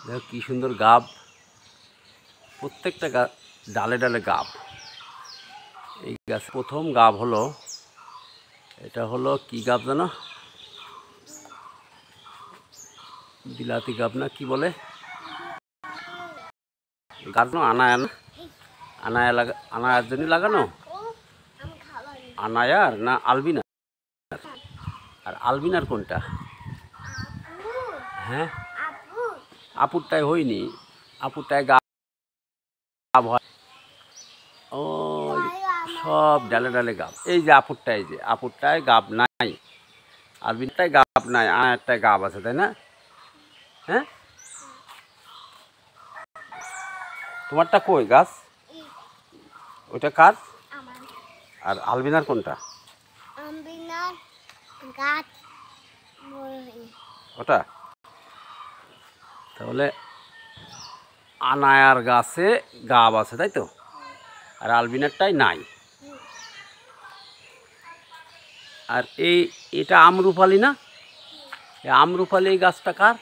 দেখো কি সুন্দর গাব, প্রত্যেকটা ডালে ডালে গাব। এই গাছ প্রথম গাব হলো, এটা হলো কি গাব জানো? বিলাতি গাব না কি বলে গাছ? আনায়া না, আনায়ার জন্য লাগানো। আনায়ার না আলবিনার? আর আলবিনার কোনটা? হ্যাঁ, আপুরটাই হয়নি, আপুরটায় গাব হয়। ও সব ডালে ডালে গাব। এই যে আপুরটায়, যে আপুরটায় গাব নাই, আলবিনটায় গাব নাই, আনায়ারটায় গাব আছে, তাই না? হ্যাঁ, তোমারটা কই গাছ? ওইটা কার? আর আলবিনার কোনটা? ওটা। তাহলে আনায়ার গাছে গাব আছে, তাই তো? আর আলবিনারটাই নাই। আর এটা আমরুপালি না? এই আমরুপালি এই গাছটা কার?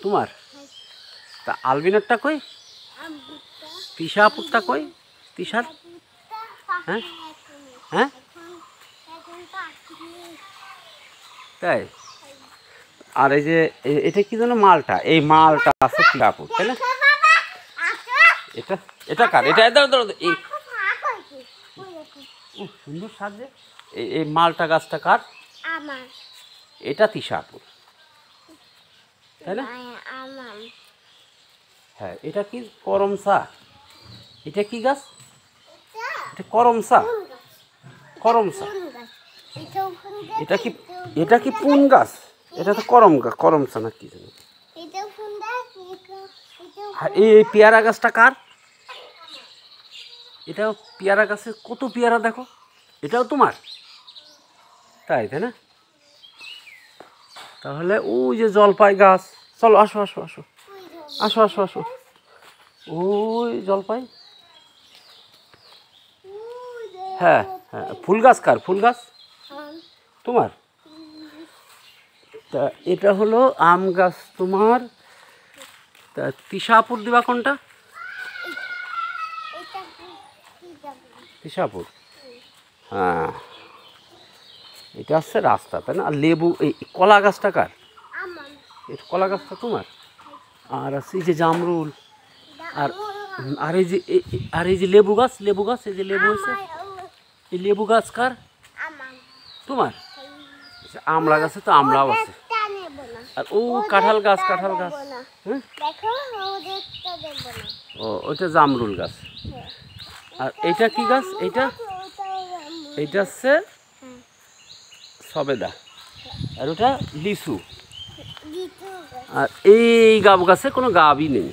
তোমার। তা আলবিনারটা কই? তিশা আপুরটা কই? তিশার? হ্যাঁ হ্যাঁ, তাই? আর এই যে এটা কি যেন মালটা, এই মালটা আছে তিশা আপুর, তাই না? এটা এটা কার? এটা সুন্দর সাজে। এই মালটা গাছটা কার? এটা তিশা আপুর, তাই না? হ্যাঁ, এটা কি করমচা? এটা কি গাছ? এটা করমচা। করমচা। এটা কি পুন গাছ? এটা তো করমচা না কি জানি। এই পেয়ারা গাছটা কার? এটাও পেয়ারা গাছের কত পেয়ারা দেখো। এটাও তোমার, তাই না? তাহলে ওই যে জলপাই গাছ, চলো আসো আসো আসো আসো আসো আসো, ওই জলপাই। হ্যাঁ হ্যাঁ, ফুল গাছ কার? ফুল গাছ তোমার। তা এটা হলো আম গাছ তোমার। তা তিশাপুর দিবা কোনটা? তিশাপুর। হ্যাঁ, এটা হচ্ছে রাস্তা, তাই না? আর লেবু, এই কলা গাছটা কার? এই কলা গাছটা তোমার। আর আছে এই যে জামরুল, আর আর এই যে লেবু গাছ, লেবু গাছ, এই যে লেবু হয়েছে, এই লেবু গাছ কার? তোমার। আমলা গাছে তো আমলাও আছে। আর ও কাঁঠাল গাছ, কাঁঠাল গাছ। হ্যাঁ, ও ওইটা জামরুল গাছ। আর এইটা কি গাছ? এইটা হচ্ছে সবেদা। আর ওটা লিচু। আর এই গাব গাছে কোনো গাবই নেই।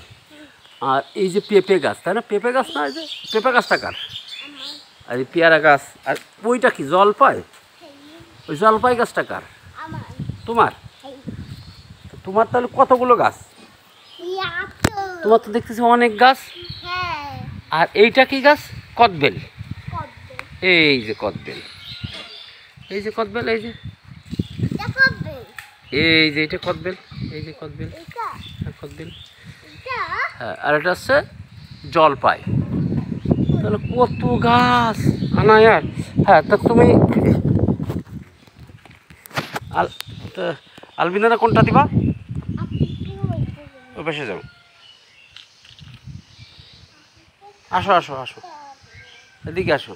আর এই যে পেঁপে গাছ, তাই না? পেঁপে গাছ না? এই যে পেঁপে গাছটা কার? আর এই পেয়ারা গাছ। আর ওইটা কি জলপাই? ওই জলপাই গাছটা কার? তোমার। তোমার তাহলে কতগুলো গাছ? তোমার তো দেখতেছি অনেক গাছ। আর এইটা কি গাছ? কদবেল। এই যে কদবেল, এই যে কদবেল, এই যে এটা কদবেল, এই যে কদবেল, কদবেল। হ্যাঁ, আর এটা হচ্ছে জলপাই। তাহলে কত গাছ আনায়ার। হ্যাঁ, তা তুমি আলবিনারা কোনটা দিবা? ওই পাশে যাও, আসো আসো আসো, এদিকে আসো।